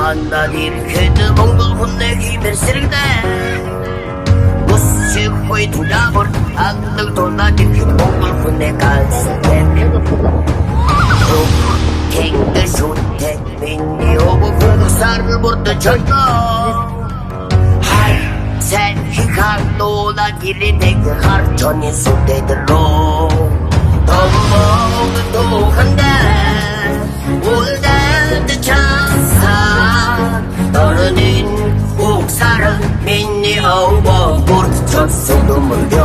만나길 그드 몽골 혼내기면 싫은데 무식 hui 두라볼 악능 도나길 그 몽골 혼내 갈색에 갱들 쇼택 민니 오고 공사를 못던 절도 생각 노나길이 내게 하루전이 수대들로 덤먹은 도한데 울다는 천사 너는 옥사랑 민니 오고 모르던 소도 물려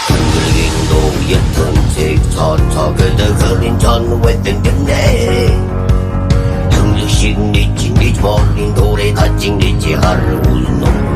흔들린 노예 틈직 서터그드 흐린 전후에 뜬겼네 흥육식 니지 니지 멀린 돌에 다찍 니지 하루 울놈